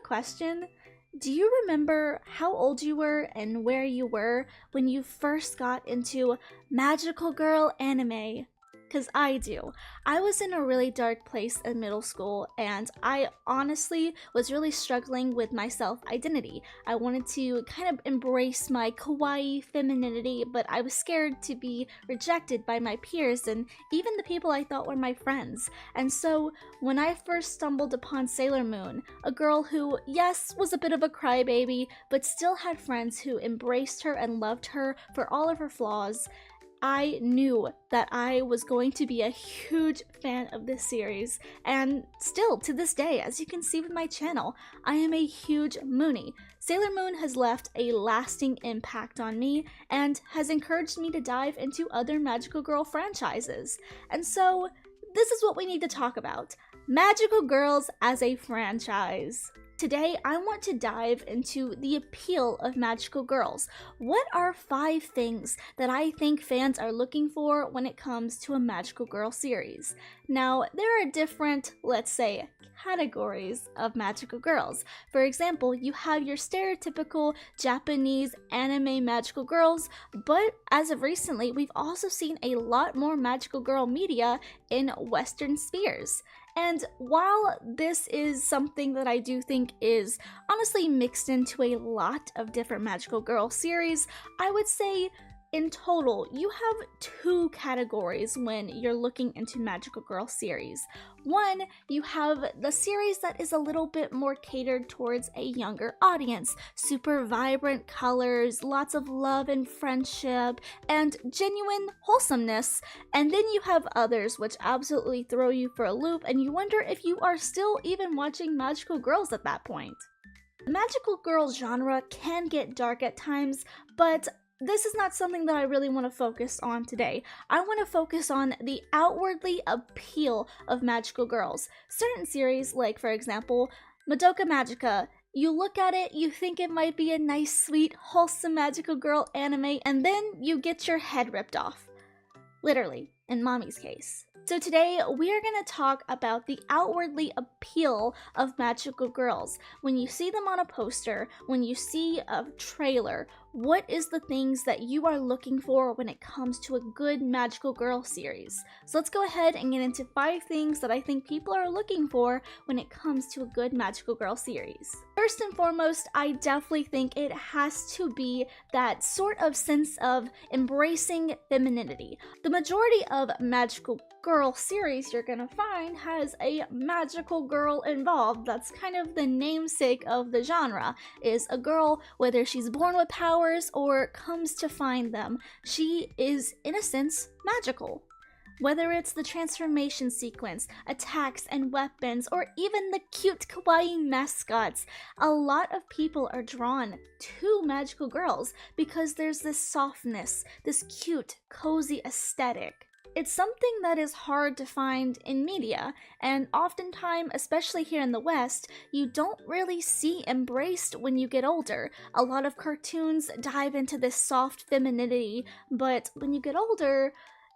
question. Do you remember how old you were and where you were when you first got into magical girl anime? Because I do. I was in a really dark place in middle school, and I honestly was really struggling with my self-identity. I wanted to kind of embrace my kawaii femininity, but I was scared to be rejected by my peers and even the people I thought were my friends. And so, when I first stumbled upon Sailor Moon, a girl who, yes, was a bit of a crybaby, but still had friends who embraced her and loved her for all of her flaws, I knew that I was going to be a huge fan of this series, and still to this day, as you can see with my channel, I am a huge Moonie. Sailor Moon has left a lasting impact on me and has encouraged me to dive into other magical girl franchises. And so, this is what we need to talk about: magical girls as a franchise. Today, I want to dive into the appeal of magical girls. What are 5 things that I think fans are looking for when it comes to a magical girl series? Now, there are different, let's say, categories of magical girls. For example, you have your stereotypical Japanese anime magical girls, but as of recently, we've also seen a lot more magical girl media in Western spheres. And while this is something that I do think is honestly mixed into a lot of different magical girl series, I would say in total, you have 2 categories when you're looking into magical girl series. One, you have the series that is a little bit more catered towards a younger audience. Super vibrant colors, lots of love and friendship, and genuine wholesomeness. And then you have others which absolutely throw you for a loop, and you wonder if you are still even watching magical girls at that point. The magical girl genre can get dark at times, but this is not something that I really want to focus on today. I want to focus on the outwardly appeal of magical girls. Certain series, like for example, Madoka Magica, you look at it, you think it might be a nice, sweet, wholesome magical girl anime, and then you get your head ripped off. Literally, in mommy's case. So today, we are going to talk about the outwardly appeal of magical girls. When you see them on a poster, when you see a trailer, what is the things that you are looking for when it comes to a good magical girl series? So let's go ahead and get into 5 things that I think people are looking for when it comes to a good magical girl series. First and foremost, I definitely think it has to be that sort of sense of embracing femininity. The majority of magical girl series you're gonna find has a magical girl involved. That's kind of the namesake of the genre, is a girl, whether she's born with powers or comes to find them, she is, in a sense, magical. Whether it's the transformation sequence, attacks and weapons, or even the cute kawaii mascots, a lot of people are drawn to magical girls because there's this softness, this cute, cozy aesthetic. It's something that is hard to find in media, and oftentimes, especially here in the West, you don't really see embraced when you get older. A lot of cartoons dive into this soft femininity, but when you get older,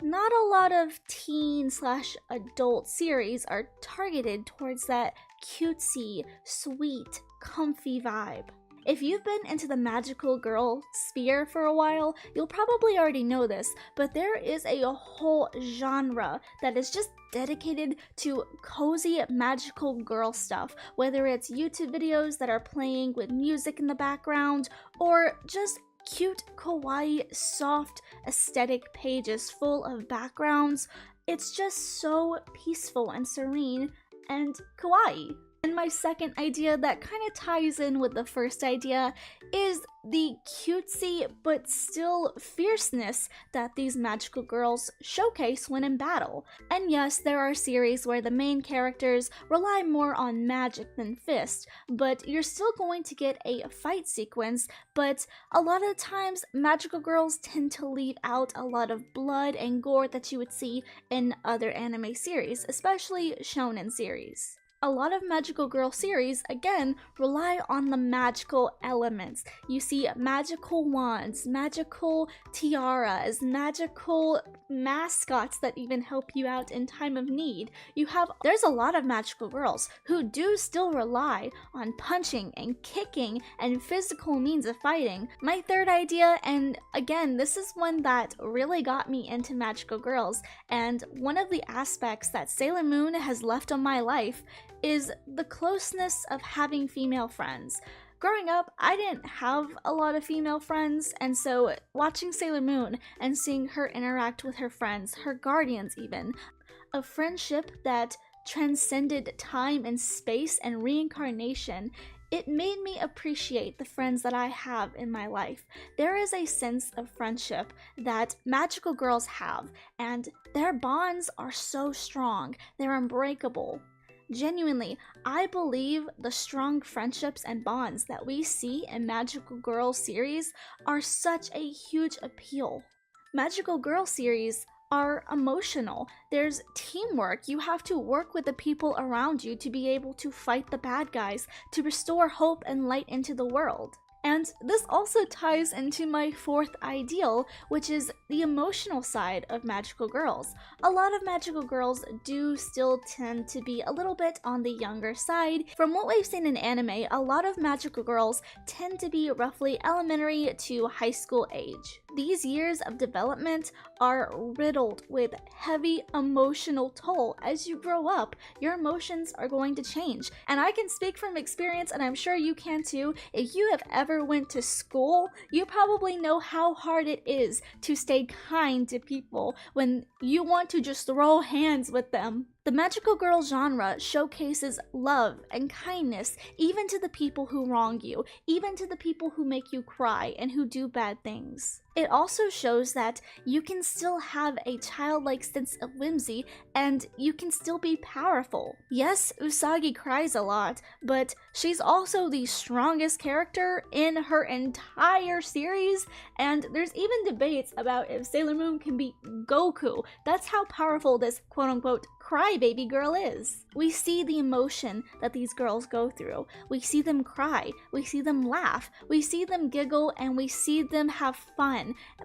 not a lot of teen/adult series are targeted towards that cutesy, sweet, comfy vibe. If you've been into the magical girl sphere for a while, you'll probably already know this, but there is a whole genre that is just dedicated to cozy magical girl stuff, whether it's YouTube videos that are playing with music in the background, or just cute, kawaii, soft, aesthetic pages full of backgrounds. It's just so peaceful and serene and kawaii. And my second idea that kind of ties in with the first idea is the cutesy but still fierceness that these magical girls showcase when in battle. And yes, there are series where the main characters rely more on magic than fist, but you're still going to get a fight sequence, but a lot of the times magical girls tend to leave out a lot of blood and gore that you would see in other anime series, especially shonen series. A lot of magical girl series, again, rely on the magical elements. You see magical wands, magical tiaras, magical mascots that even help you out in time of need. There's a lot of magical girls who do still rely on punching and kicking and physical means of fighting. My third idea, and again, this is one that really got me into magical girls, and one of the aspects that Sailor Moon has left on my life is the closeness of having female friends. Growing up, I didn't have a lot of female friends, and so watching Sailor Moon and seeing her interact with her friends, her guardians even, a friendship that transcended time and space and reincarnation, it made me appreciate the friends that I have in my life. There is a sense of friendship that magical girls have, and their bonds are so strong, they're unbreakable. Genuinely, I believe the strong friendships and bonds that we see in Magical Girl series are such a huge appeal. Magical Girl series are emotional. There's teamwork. You have to work with the people around you to be able to fight the bad guys, to restore hope and light into the world. And this also ties into my fourth ideal, which is the emotional side of magical girls. A lot of magical girls do still tend to be a little bit on the younger side. From what we've seen in anime, a lot of magical girls tend to be roughly elementary to high school age. These years of development are riddled with heavy emotional toll. As you grow up, your emotions are going to change. And I can speak from experience, and I'm sure you can too. If you have ever went to school, you probably know how hard it is to stay kind to people when you want to just throw hands with them. The magical girl genre showcases love and kindness even to the people who wrong you, even to the people who make you cry and who do bad things. It also shows that you can still have a childlike sense of whimsy and you can still be powerful. Yes, Usagi cries a lot, but she's also the strongest character in her entire series, and there's even debates about if Sailor Moon can beat Goku. That's how powerful this quote-unquote crybaby girl is. We see the emotion that these girls go through. We see them cry, we see them laugh, we see them giggle, and we see them have fun.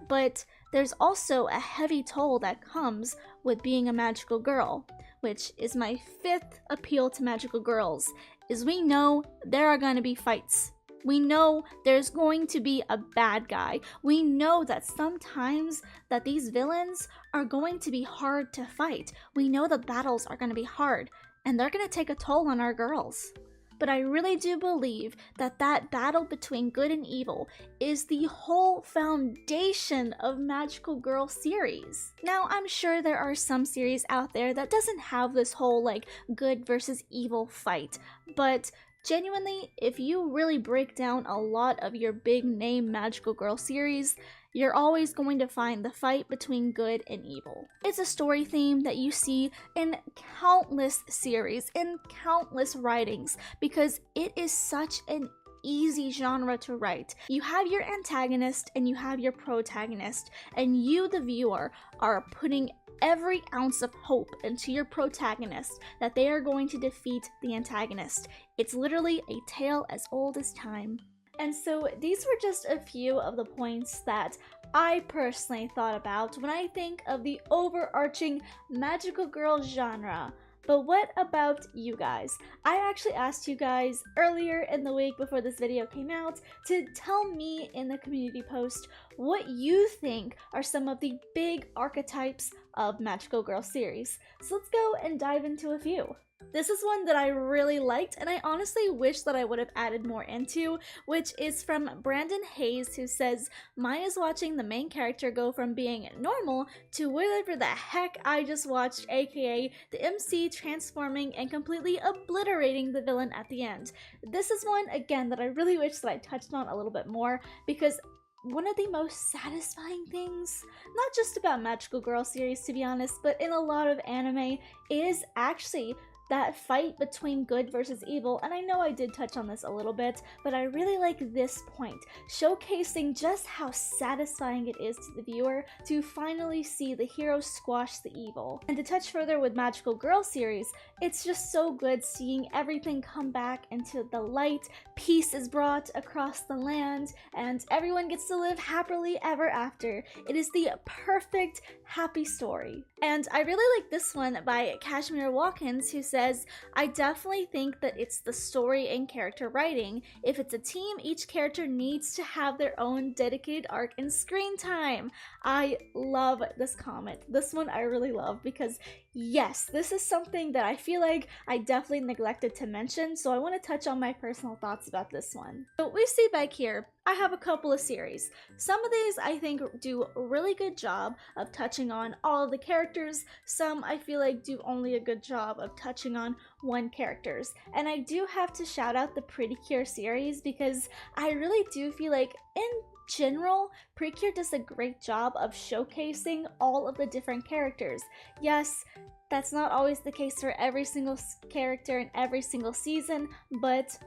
But there's also a heavy toll that comes with being a magical girl, which is my fifth appeal to magical girls, is we know there are going to be fights. We know there's going to be a bad guy. We know that sometimes that these villains are going to be hard to fight. We know the battles are going to be hard, and they're going to take a toll on our girls. But I really do believe that that battle between good and evil is the whole foundation of Magical Girl series. Now, I'm sure there are some series out there that doesn't have this whole like good versus evil fight, but genuinely, if you really break down a lot of your big name Magical Girl series, you're always going to find the fight between good and evil. It's a story theme that you see in countless series, in countless writings, because it is such an easy genre to write. You have your antagonist and you have your protagonist, and you, the viewer, are putting every ounce of hope into your protagonist that they are going to defeat the antagonist. It's literally a tale as old as time. And so these were just a few of the points that I personally thought about when I think of the overarching magical girl genre. But what about you guys? I actually asked you guys earlier in the week before this video came out to tell me in the community post what you think are some of the big archetypes of Magical Girl series. So let's go and dive into a few. This is one that I really liked, and I honestly wish that I would have added more into, which is from Brandon Hayes, who says, "Mine is watching the main character go from being normal to whatever the heck I just watched, aka the MC transforming and completely obliterating the villain at the end." This is one, again, that I really wish that I touched on a little bit more, because one of the most satisfying things, not just about Magical Girl series to be honest, but in a lot of anime, is actually that fight between good versus evil, and I know I did touch on this a little bit, but I really like this point, showcasing just how satisfying it is to the viewer to finally see the hero squash the evil. And to touch further with Magical Girl series, it's just so good seeing everything come back into the light, peace is brought across the land, and everyone gets to live happily ever after. It is the perfect happy story. And I really like this one by Kashmir Watkins, who says, I definitely think that it's the story and character writing. If it's a team, each character needs to have their own dedicated arc and screen time. I love this comment. This one I really love because yes, this is something that I feel like I definitely neglected to mention, so I want to touch on my personal thoughts about this one. So we see back here, I have a couple of series. Some of these I think do a really good job of touching on all of the characters. Some I feel like do only a good job of touching on one characters. And I do have to shout out the Pretty Cure series because I really do feel like in general, Precure does a great job of showcasing all of the different characters. Yes, that's not always the case for every single character in every single season, but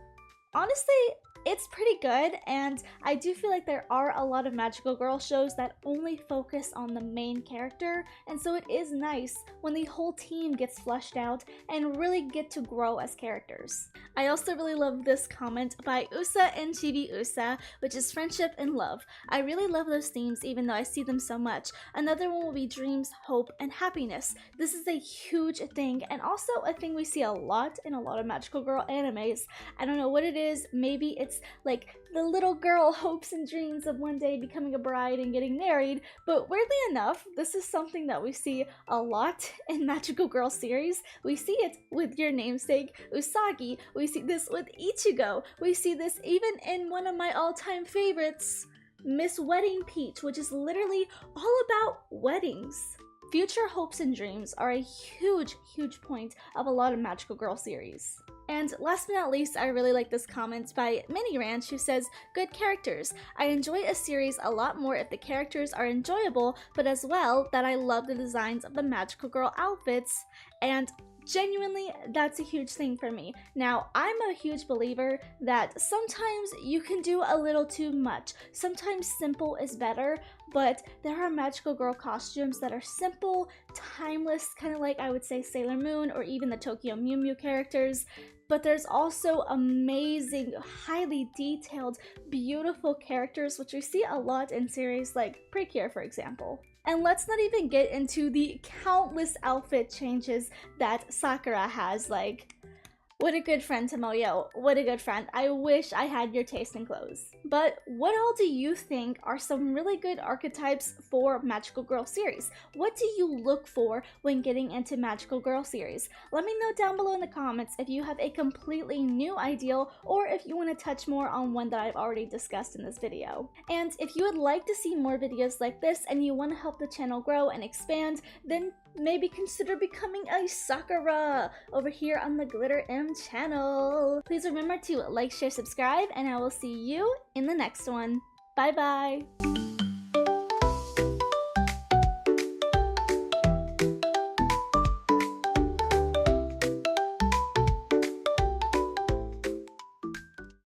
honestly, it's pretty good, and I do feel like there are a lot of Magical Girl shows that only focus on the main character, and so it is nice when the whole team gets fleshed out and really get to grow as characters. I also really love this comment by Usa and Chibi Usa, which is friendship and love. I really love those themes even though I see them so much. Another one will be dreams, hope, and happiness. This is a huge thing, and also a thing we see a lot in a lot of Magical Girl animes. I don't know what it is, maybe it's like the little girl hopes and dreams of one day becoming a bride and getting married, but weirdly enough, this is something that we see a lot in Magical Girl series. We see it with your namesake, Usagi. We see this with Ichigo. We see this even in one of my all-time favorites, Miss Wedding Peach, which is literally all about weddings. Future hopes and dreams are a huge point of a lot of Magical Girl series. And last but not least, I really like this comment by Mini Ranch, who says, good characters. I enjoy a series a lot more if the characters are enjoyable, but as well that I love the designs of the Magical Girl outfits, and genuinely, that's a huge thing for me. Now, I'm a huge believer that sometimes you can do a little too much. Sometimes simple is better, but there are Magical Girl costumes that are simple, timeless, kind of like I would say Sailor Moon or even the Tokyo Mew Mew characters. But there's also amazing, highly detailed, beautiful characters, which we see a lot in series like Precure, for example. And let's not even get into the countless outfit changes that Sakura has, like, what a good friend, Tomoyo. What a good friend. I wish I had your taste in clothes. But what all do you think are some really good archetypes for Magical Girl series? What do you look for when getting into Magical Girl series? Let me know down below in the comments if you have a completely new ideal or if you want to touch more on one that I've already discussed in this video. And if you would like to see more videos like this and you want to help the channel grow and expand, then maybe consider becoming a Sakura over here on the Glitter M channel. Please remember to like, share, subscribe, and I will see you in the next one. Bye bye!